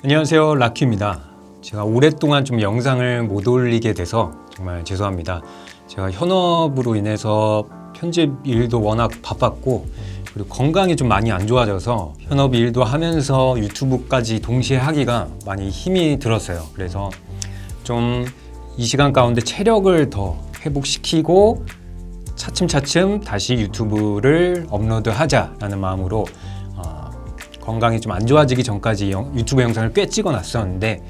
안녕하세요, 라큐입니다. 제가 오랫동안 좀 영상을 못 올리게 돼서 정말 죄송합니다. 제가 현업으로 인해서 편집 일도 워낙 바빴고 그리고 건강이 좀 많이 안 좋아져서 현업 일도 하면서 유튜브까지 동시에 하기가 많이 힘이 들었어요. 그래서 좀 이 시간 가운데 체력을 더 회복시키고 차츰차츰 다시 유튜브를 업로드하자라는 마음으로 건강이 좀 안 좋아지기 전까지 유튜브 영상을 꽤 찍어놨었는데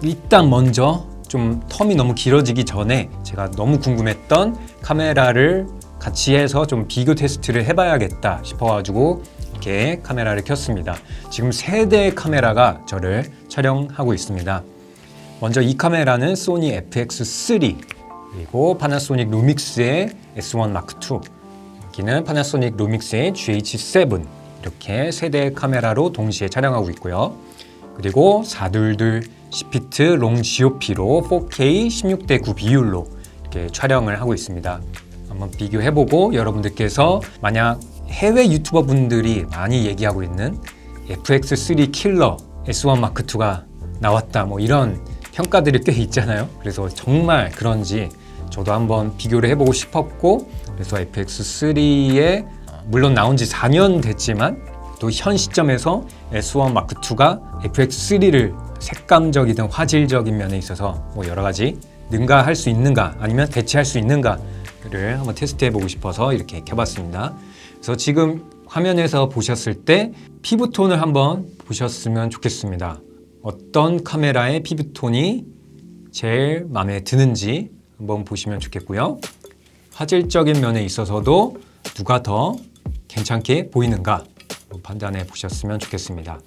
일단 먼저 좀 텀이 너무 길어지기 전에 제가 너무 궁금했던 카메라를 같이 해서 좀 비교 테스트를 해봐야겠다 싶어가지고 이렇게 카메라를 켰습니다. 지금 세 대의 카메라가 저를 촬영하고 있습니다. 먼저 이 카메라는 소니 FX3 그리고 파나소닉 루믹스의 S1 마크2 여기는 파나소닉 루믹스의 GH7 이렇게 세 대의 카메라로 동시에 촬영하고 있고요. 그리고 422 10피트 롱 GOP로 4K 16:9 비율로 이렇게 촬영을 하고 있습니다. 한번 비교해보고 여러분들께서 만약 해외 유튜버 분들이 많이 얘기하고 있는 FX3 킬러 S1 마크2가 나왔다 뭐 이런 평가들이 꽤 있잖아요. 그래서 정말 그런지 저도 한번 비교를 해보고 싶었고 그래서 FX3에 물론 나온 지 4년 됐지만 또 현 시점에서 S1 마크2가 FX3를 색감적이든 화질적인 면에 있어서 뭐 여러 가지 능가할 수 있는가 아니면 대체할 수 있는가를 한번 테스트해 보고 싶어서 이렇게 켜봤습니다. 그래서 지금 화면에서 보셨을 때 피부톤을 한번 보셨으면 좋겠습니다. 어떤 카메라의 피부톤이 제일 마음에 드는지 한번 보시면 좋겠고요. 화질적인 면에 있어서도 누가 더 괜찮게 보이는가 판단해 보셨으면 좋겠습니다.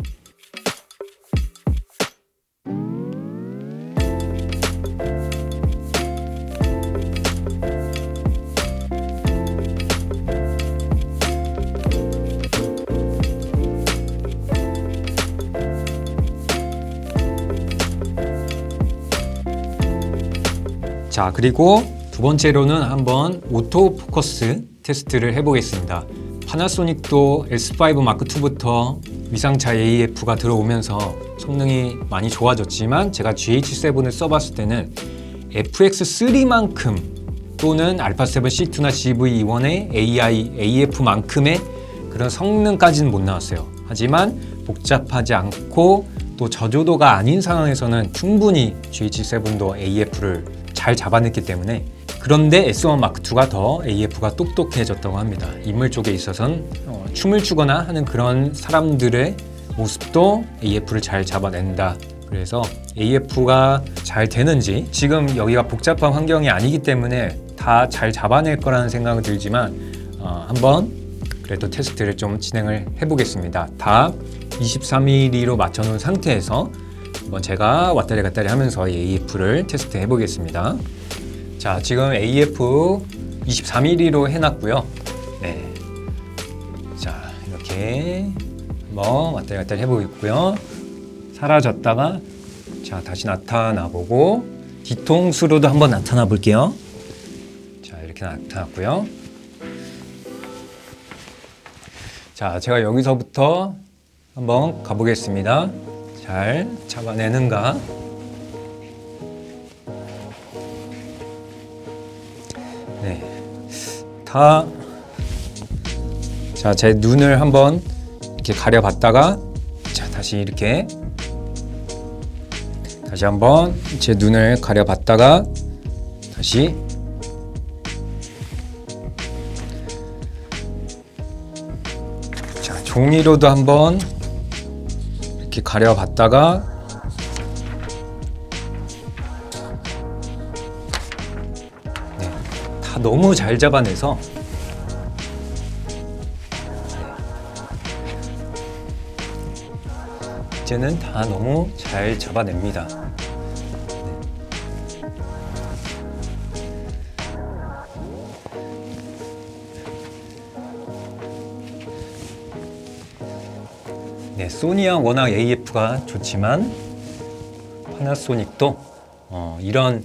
자, 그리고 두 번째로는 한번 오토 포커스 테스트를 해보겠습니다. 파나소닉도 S5 마크2부터 위상차 AF가 들어오면서 성능이 많이 좋아졌지만 제가 GH7을 써봤을 때는 FX3만큼 또는 α7C2나 GV1의 AI AF만큼의 그런 성능까지는 못 나왔어요. 하지만 복잡하지 않고 또 저조도가 아닌 상황에서는 충분히 GH7도 AF를 잘 잡아냈기 때문에 그런데 S1 마크2가 더 AF가 똑똑해졌다고 합니다. 인물 쪽에 있어서는 춤을 추거나 하는 그런 사람들의 모습도 AF를 잘 잡아낸다. 그래서 AF가 잘 되는지 지금 여기가 복잡한 환경이 아니기 때문에 다 잘 잡아낼 거라는 생각은 들지만 한번 그래도 테스트를 좀 진행을 해보겠습니다. 다 23mm로 맞춰놓은 상태에서 한번 제가 왔다리 갔다리 하면서 AF를 테스트 해보겠습니다. 자, 지금 AF 23mm로 해놨고요. 네. 자, 이렇게 한번 왔다리 갔다리 해보겠고요. 사라졌다가 자, 다시 나타나 보고 뒤통수로도 한번 나타나 볼게요. 자, 이렇게 나타났고요. 자, 제가 여기서부터 한번 가보겠습니다. 잘 잡아내는가? 네, 자, 제 눈을 한번 이렇게 가려봤다가 자, 다시 이렇게 다시 한번 제 눈을 가려봤다가 다시 자, 종이로도 한번 이렇게 가려봤다가 네, 다 너무 잘 잡아내서 이제는 다 너무 잘 잡아냅니다. 네, 소니야 워낙 AF가 좋지만 파나소닉도 이런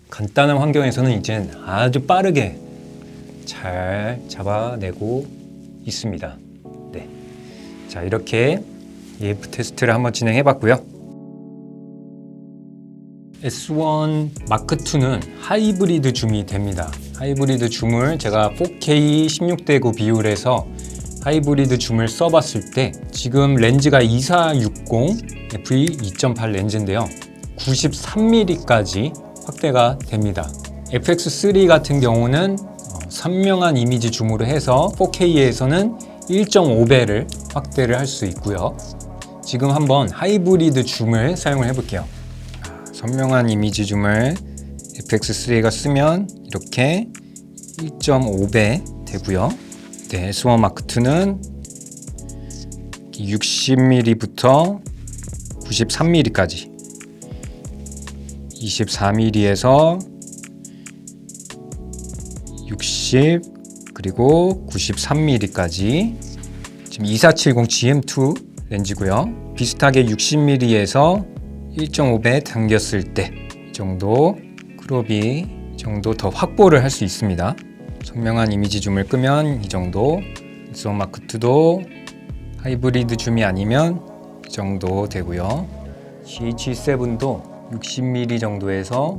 간단한 환경에서는 이제 아주 빠르게 잘 잡아내고 있습니다. 네, 자, 이렇게 EF 테스트를 한번 진행해 봤고요. S1 마크2는 하이브리드 줌이 됩니다. 하이브리드 줌을 제가 4K 16:9 비율에서 하이브리드 줌을 써봤을 때 지금 렌즈가 2460 f2.8 렌즈인데요. 93mm까지 확대가 됩니다. FX3 같은 경우는 선명한 이미지 줌으로 해서 4K에서는 1.5배를 확대를 할 수 있고요. 지금 한번 하이브리드 줌을 사용을 해볼게요. 선명한 이미지 줌을 FX3가 쓰면 이렇게 1.5배 되고요. 네, S1 마크2는 60mm부터 93mm까지 24mm에서 60 그리고 93mm까지 지금 2470 GM2 렌즈고요. 비슷하게 60mm에서 1.5배 당겼을 때 이 정도 크롭이 이 정도 더 확보를 할 수 있습니다. 선명한 이미지 줌을 끄면 이 정도, S1 마크2도 하이브리드 줌이 아니면 이 정도 되고요. GH7도 60mm 정도에서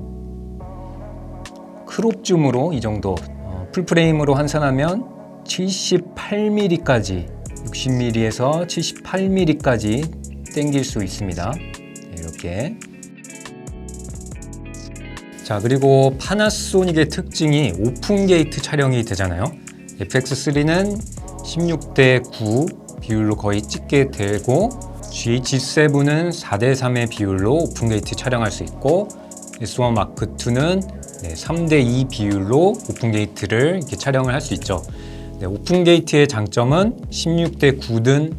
크롭 줌으로 이 정도, 풀프레임으로 환산하면 78mm까지 60mm에서 78mm까지 당길 수 있습니다. 이렇게. 자, 그리고 파나소닉의 특징이 오픈 게이트 촬영이 되잖아요. FX3는 16:9 비율로 거의 찍게 되고 GH7은 4:3의 비율로 오픈 게이트 촬영할 수 있고 S1 마크2는 3:2 비율로 오픈 게이트를 이렇게 촬영을 할 수 있죠. 네, 오픈 게이트의 장점은 16:9든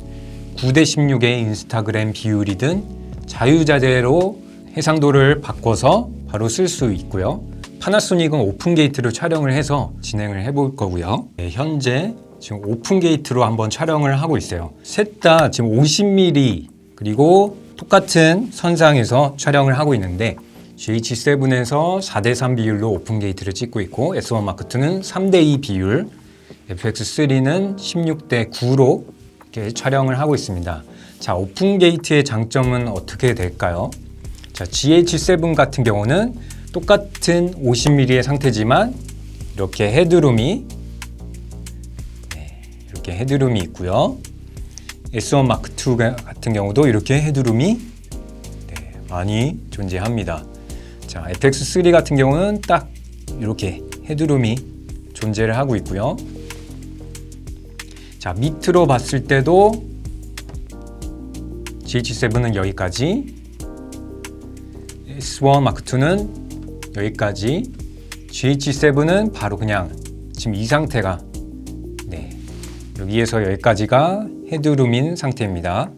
9:16의 인스타그램 비율이든 자유자재로 해상도를 바꿔서 바로 쓸 수 있고요. 파나소닉은 오픈 게이트로 촬영을 해서 진행을 해볼 거고요. 네, 현재 지금 오픈 게이트로 한번 촬영을 하고 있어요. 셋 다 지금 50mm 그리고 똑같은 선상에서 촬영을 하고 있는데 GH7에서 4:3 비율로 오픈 게이트를 찍고 있고 S1 마크2는 3:2 비율, FX3는 16:9로 이렇게 촬영을 하고 있습니다. 자, 오픈 게이트의 장점은 어떻게 될까요? 자, GH7 같은 경우는 똑같은 50mm의 상태지만 이렇게 헤드룸이 있고요. S1 마크2 같은 경우도 이렇게 헤드룸이 많이 존재합니다. 자, FX3 같은 경우는 딱 이렇게 헤드룸이 존재를 하고 있고요. 자, 밑으로 봤을 때도 GH7은 여기까지, S1 마크2는 여기까지, GH7은 바로 그냥 지금 이 상태가 여기에서 여기까지가 헤드룸인 상태입니다.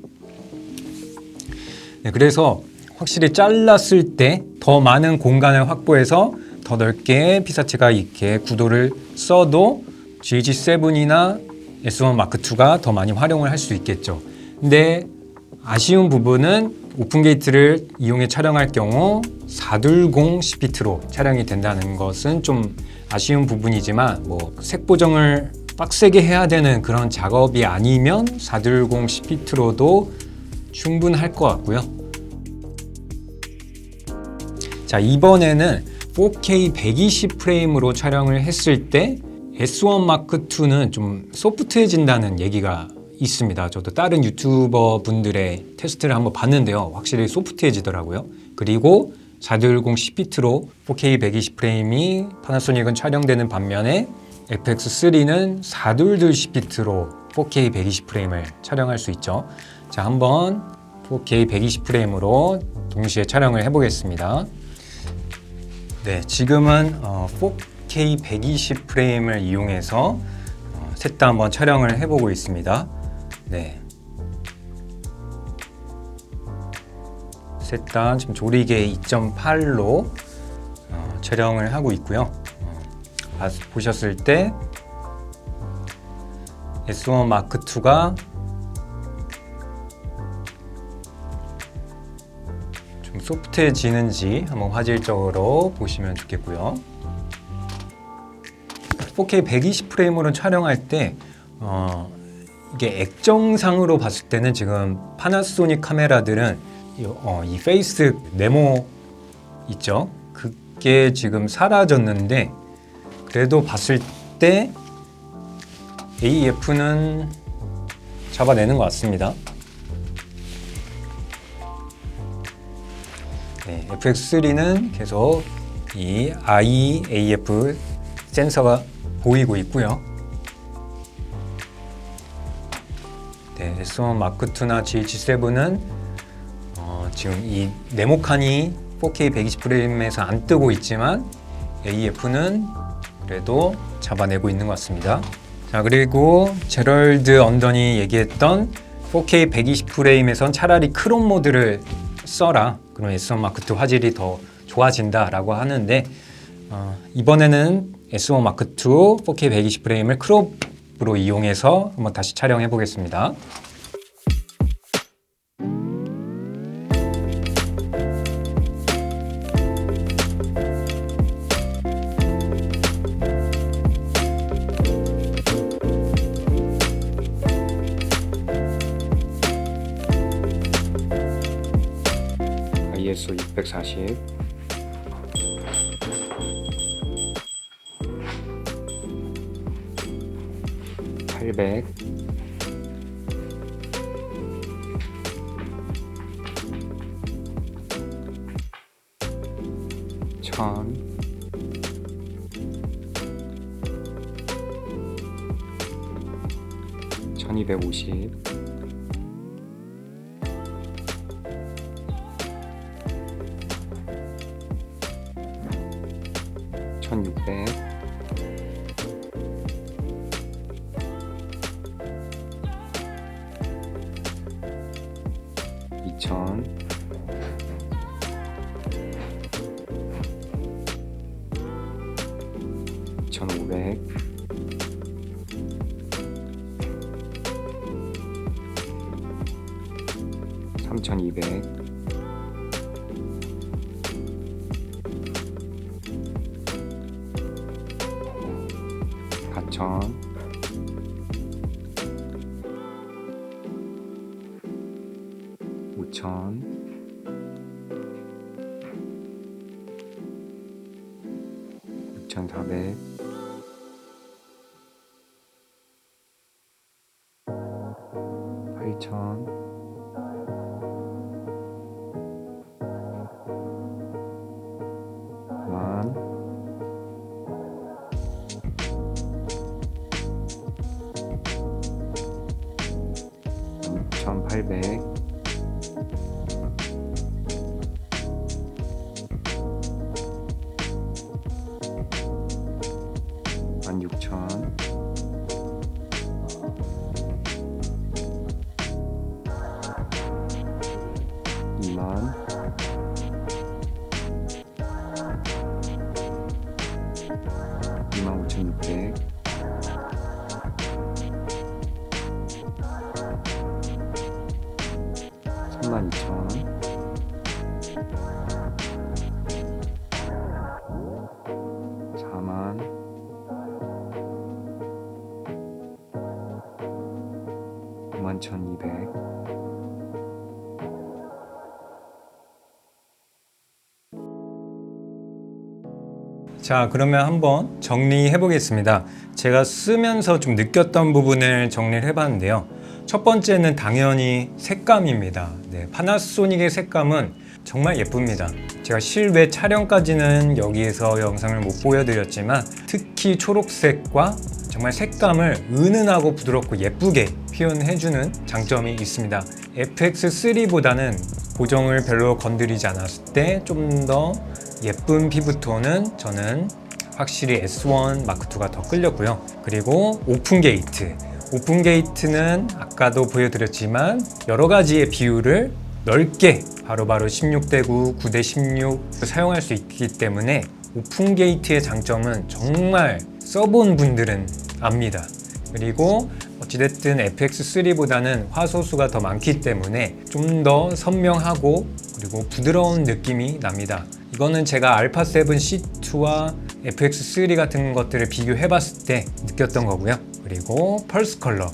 네, 그래서 확실히 잘랐을 때 더 많은 공간을 확보해서 더 넓게 피사체가 이렇게 구도를 써도 GH7이나 S1 마크2가 더 많이 활용을 할 수 있겠죠. 근데 아쉬운 부분은 오픈 게이트를 이용해 촬영할 경우 420 10비트로 촬영이 된다는 것은 좀 아쉬운 부분이지만 뭐 색 보정을 빡세게 해야 되는 그런 작업이 아니면 420 10비트로도 충분할 것 같고요. 자, 이번에는 4K 120 프레임으로 촬영을 했을 때 S1 마크2는 좀 소프트해진다는 얘기가 있습니다. 저도 다른 유튜버 분들의 테스트를 한번 봤는데요. 확실히 소프트해지더라고요. 그리고 420 10비트로 4K 120 프레임이 파나소닉은 촬영되는 반면에 FX3는 422 10비트로 4K 120 프레임을 촬영할 수 있죠. 자, 한번 4K 120 프레임으로 동시에 촬영을 해보겠습니다. 네, 지금은 4K 120 프레임을 이용해서 셋 다 한번 촬영을 해보고 있습니다. 네, 셋 다 지금 조리개 2.8로 촬영을 하고 있고요. 보셨을 때 S1 마크2가 좀 소프트해지는지 한번 화질적으로 보시면 좋겠고요. 4K 120 프레임으로 촬영할 때 이게 액정상으로 봤을 때는 지금 파나소닉 카메라들은 이 페이스 네모 있죠? 그게 지금 사라졌는데 그래도 봤을 때 AEF는 잡아내는 것 같습니다. 네, FX3는 계속 이 IAF 센서가 보이고 있고요. 네, S1 마크2나 GH7은 지금 이 네모칸이 4K 120프레임에서 안 뜨고 있지만 AEF는 그래도 잡아내고 있는 것 같습니다. 자, 그리고 제럴드 언던이 얘기했던 4K 120프레임에선 차라리 크롭 모드를 써라. 그럼 S1 마크2 화질이 더 좋아진다 라고 하는데 이번에는 S1 마크2 4K 120프레임을 크롭으로 이용해서 한번 다시 촬영해 보겠습니다. ISO 640 800 1000 1250 1600 2000 2500 3200 4000 5000 6400 8000 만 1800 16,000 2만 25,600 32,000 4만 51,200 자, 그러면 한번 정리해 보겠습니다. 제가 쓰면서 좀 느꼈던 부분을 정리를 해봤는데요. 첫 번째는 당연히 색감입니다. 네, 파나소닉의 색감은 정말 예쁩니다. 제가 실외 촬영까지는 여기에서 영상을 못 보여드렸지만 특히 초록색과 정말 색감을 은은하고 부드럽고 예쁘게 표현해주는 장점이 있습니다. FX3보다는 고정을 별로 건드리지 않았을 때 좀 더 예쁜 피부톤은 저는 확실히 S1 마크2가 더 끌렸고요. 그리고 오픈 게이트는 아까도 보여드렸지만 여러 가지의 비율을 넓게 바로바로 16:9, 9:16 사용할 수 있기 때문에 오픈 게이트의 장점은 정말 써본 분들은 압니다. 그리고 어찌됐든 FX3보다는 화소수가 더 많기 때문에 좀 더 선명하고 그리고 부드러운 느낌이 납니다. 이거는 제가 α7C2와 FX3 같은 것들을 비교해 봤을 때 느꼈던 거고요. 그리고 펄스 컬러,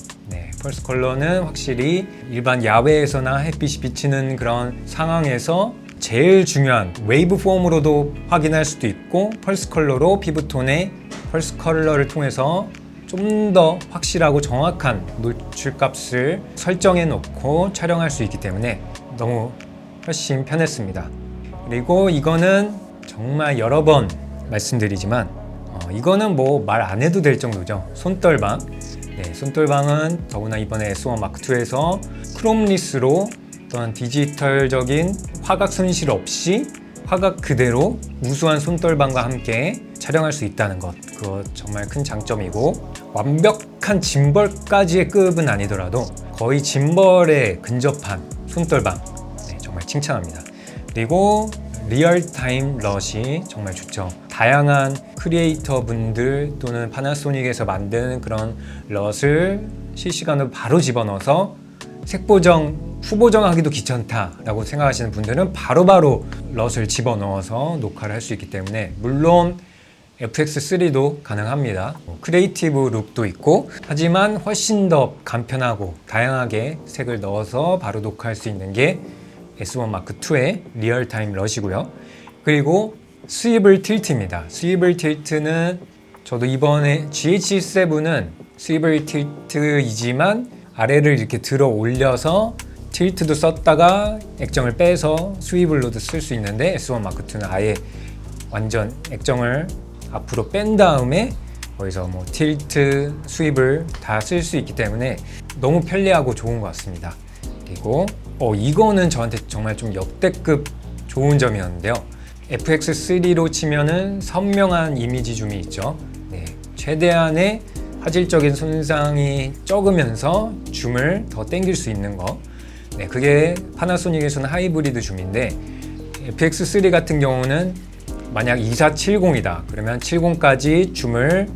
펄스 컬러는 확실히 일반 야외에서나 햇빛이 비치는 그런 상황에서 제일 중요한 웨이브 폼으로도 확인할 수도 있고 펄스 컬러로 피부톤의 펄스 컬러를 통해서 좀 더 확실하고 정확한 노출값을 설정해 놓고 촬영할 수 있기 때문에 너무 훨씬 편했습니다. 그리고 이거는 정말 여러 번 말씀드리지만 이거는 뭐 말 안 해도 될 정도죠. 손떨방. 네, 손떨방은 더구나 이번에 S1 마크2에서 크롬리스로 어떤 디지털적인 화각 손실 없이 화각 그대로 우수한 손떨방과 함께 촬영할 수 있다는 것, 그거 정말 큰 장점이고, 완벽한 짐벌까지의 급은 아니더라도 거의 짐벌에 근접한 손떨방, 네, 정말 칭찬합니다. 그리고 리얼타임 럿이 정말 좋죠. 다양한 크리에이터 분들 또는 파나소닉에서 만든 그런 럿을 실시간으로 바로 집어넣어서 색보정, 후보정하기도 귀찮다라고 생각하시는 분들은 바로바로 럿을 집어넣어서 녹화를 할 수 있기 때문에, 물론 FX3도 가능합니다. 크리에이티브 룩도 있고, 하지만 훨씬 더 간편하고 다양하게 색을 넣어서 바로 녹화할 수 있는 게 S1 마크2의 리얼타임 럿이고요. 그리고 스위블 틸트입니다. 스위블 틸트는 저도 이번에 GH7은 스위블 틸트이지만 아래를 이렇게 들어 올려서 틸트도 썼다가 액정을 빼서 스위블로도 쓸 수 있는데, S1 마크2는 아예 완전 액정을 앞으로 뺀 다음에 거기서 뭐 틸트, 스위블 다 쓸 수 있기 때문에 너무 편리하고 좋은 것 같습니다. 그리고 이거는 저한테 정말 좀 역대급 좋은 점이었는데요. FX3로 치면은 선명한 이미지 줌이 있죠. 네, 최대한의 화질적인 손상이 적으면서 줌을 더 당길 수 있는 거. 네, 그게 파나소닉에서는 하이브리드 줌인데, FX3 같은 경우는 만약 2470이다 그러면 70까지 줌을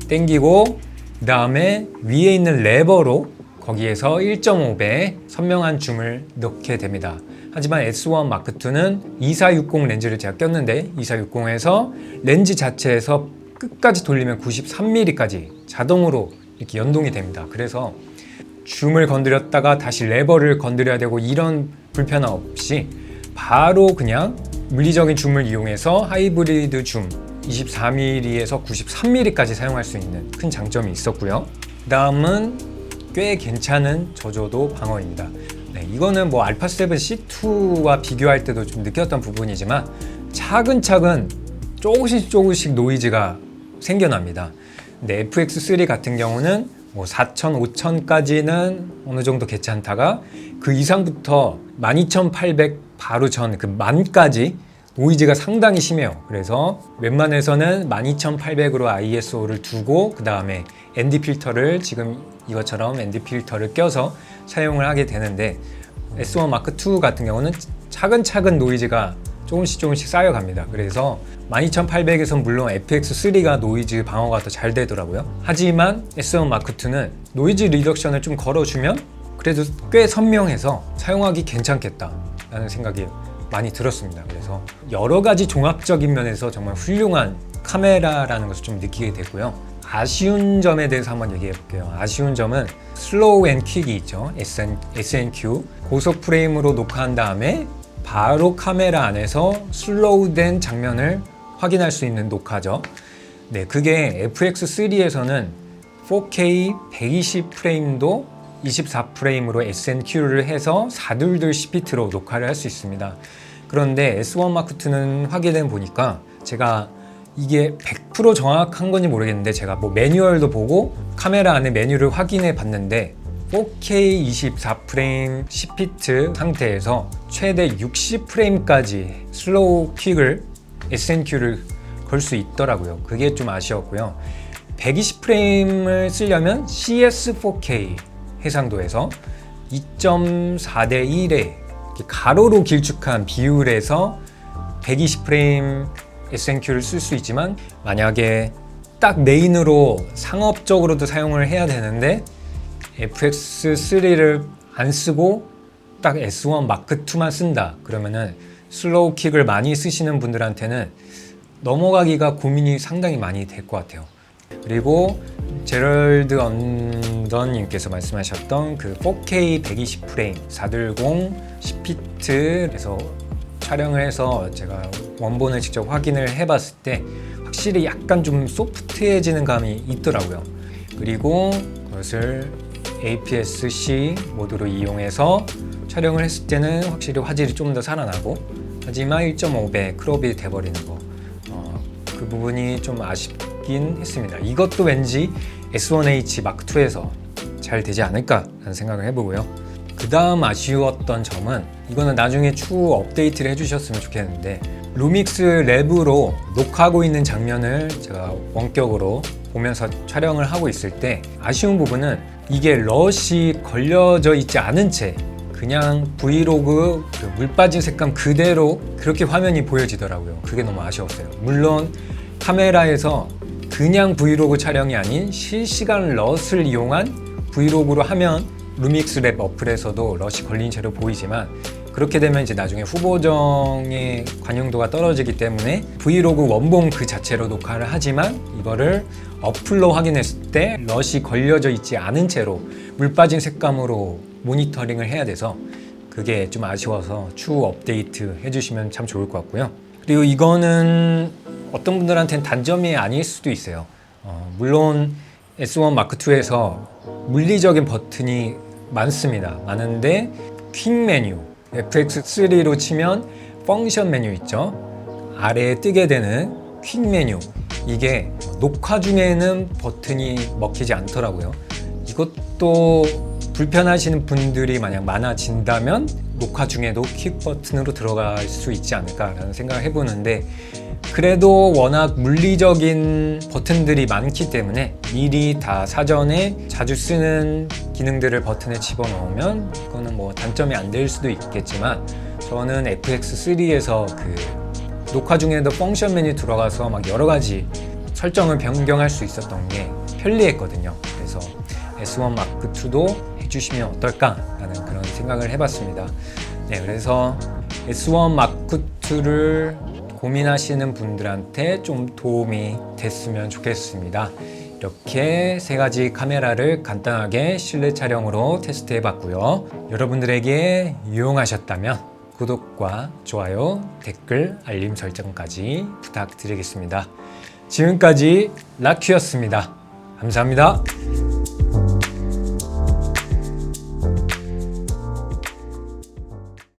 당기고, 그 다음에 위에 있는 레버로 거기에서 1.5배 선명한 줌을 넣게 됩니다. 하지만 S1 마크2는 2460 렌즈를 제가 꼈는데, 2460에서 렌즈 자체에서 끝까지 돌리면 93mm까지 자동으로 이렇게 연동이 됩니다. 그래서 줌을 건드렸다가 다시 레버를 건드려야 되고 이런 불편함 없이 바로 그냥 물리적인 줌을 이용해서 하이브리드 줌 24mm에서 93mm까지 사용할 수 있는 큰 장점이 있었고요. 그 다음은 꽤 괜찮은 저조도 방어입니다. 네, 이거는 뭐 알파7 C2와 비교할 때도 좀 느꼈던 부분이지만 차근차근 조금씩 노이즈가 생겨납니다. 근데 FX3 같은 경우는 뭐 4000, 5000까지는 어느 정도 괜찮다가 그 이상부터 12800 바로 전 그 만까지 노이즈가 상당히 심해요. 그래서 웬만해서는 12800으로 ISO를 두고 그 다음에 ND 필터를 지금 이것처럼 ND 필터를 껴서 사용을 하게 되는데, S1 마크2 같은 경우는 차근차근 노이즈가 조금씩 쌓여갑니다. 그래서 12800에선 물론 FX3가 노이즈 방어가 더 잘 되더라고요. 하지만 S1 마크2는 노이즈 리덕션을 좀 걸어주면 그래도 꽤 선명해서 사용하기 괜찮겠다 라는 생각이 많이 들었습니다. 그래서 여러 가지 종합적인 면에서 정말 훌륭한 카메라라는 것을 좀 느끼게 됐고요. 아쉬운 점에 대해서 한번 얘기해 볼게요. 아쉬운 점은 슬로우 앤 퀵이 있죠. SNQ 고속 프레임으로 녹화한 다음에 바로 카메라 안에서 슬로우된 장면을 확인할 수 있는 녹화죠. 네, 그게 FX3에서는 4K 120프레임도 24프레임으로 SNQ를 해서 422 10비트로 녹화를 할 수 있습니다. 그런데 S1 마크2는 확인해 보니까, 제가 이게 100% 정확한 건지 모르겠는데 제가 뭐 매뉴얼도 보고 카메라 안에 메뉴를 확인해 봤는데 4K 24프레임 10비트 상태에서 최대 60프레임까지 슬로우 퀵을 SNQ를 걸 수 있더라고요. 그게 좀 아쉬웠고요. 120프레임을 쓰려면 CS4K 해상도에서 2.4대 1의 가로로 길쭉한 비율에서 120프레임 SNQ를 쓸 수 있지만, 만약에 딱 메인으로 상업적으로도 사용을 해야 되는데 FX3를 안 쓰고 딱 S1 마크2만 쓴다 그러면은 슬로우 킥을 많이 쓰시는 분들한테는 넘어가기가 고민이 상당히 많이 될 것 같아요. 그리고 제럴드 언던님께서 말씀하셨던 그 4K 120프레임 420 10피트에서 촬영을 해서 제가 원본을 직접 확인을 해봤을 때 확실히 약간 좀 소프트해지는 감이 있더라고요. 그리고 그것을 APS-C 모드로 이용해서 촬영을 했을 때는 확실히 화질이 좀 더 살아나고, 하지만 1.5배 크롭이 돼버리는 거, 그 부분이 좀 아쉽긴 했습니다. 이것도 왠지 S1H Mark2에서 잘 되지 않을까라는 생각을 해보고요. 그 다음 아쉬웠던 점은, 이거는 나중에 추후 업데이트를 해주셨으면 좋겠는데, 루믹스 랩으로 녹화하고 있는 장면을 제가 원격으로 보면서 촬영을 하고 있을 때 아쉬운 부분은 이게 럿이 걸려져 있지 않은 채 그냥 브이로그 그 물 빠진 색감 그대로 그렇게 화면이 보여지더라고요. 그게 너무 아쉬웠어요. 물론 카메라에서 그냥 브이로그 촬영이 아닌 실시간 럿을 이용한 브이로그로 하면 루믹스 랩 어플에서도 럿이 걸린 채로 보이지만, 그렇게 되면 이제 나중에 후보정의 관용도가 떨어지기 때문에 브이로그 원본 그 자체로 녹화를 하지만 이거를 어플로 확인했을 때 럿이 걸려져 있지 않은 채로 물 빠진 색감으로 모니터링을 해야 돼서 그게 좀 아쉬워서 추후 업데이트 해주시면 참 좋을 것 같고요. 그리고 이거는 어떤 분들한테는 단점이 아닐 수도 있어요. 물론 S1 Mark2에서 물리적인 버튼이 많습니다. 많은데 퀵 메뉴, FX3로 치면 펑션 메뉴 있죠. 아래에 뜨게 되는 퀵 메뉴, 이게 녹화 중에는 버튼이 먹히지 않더라고요. 이것도 불편하시는 분들이 만약 많아진다면 녹화 중에도 퀵 버튼으로 들어갈 수 있지 않을까라는 생각을 해보는데, 그래도 워낙 물리적인 버튼들이 많기 때문에 미리 다 사전에 자주 쓰는 기능들을 버튼에 집어넣으면 이거는 뭐 단점이 안 될 수도 있겠지만, 저는 FX3에서 그 녹화 중에도 펑션 메뉴 들어가서 막 여러 가지 설정을 변경할 수 있었던 게 편리했거든요. 그래서 S1 Mark2도 해주시면 어떨까라는 그런 생각을 해봤습니다. 네, 그래서 S1 Mark2를 고민하시는 분들한테 좀 도움이 됐으면 좋겠습니다. 이렇게 세 가지 카메라를 간단하게 실내 촬영으로 테스트해 봤고요. 여러분들에게 유용하셨다면 구독과 좋아요, 댓글, 알림 설정까지 부탁드리겠습니다. 지금까지 락큐였습니다. 감사합니다.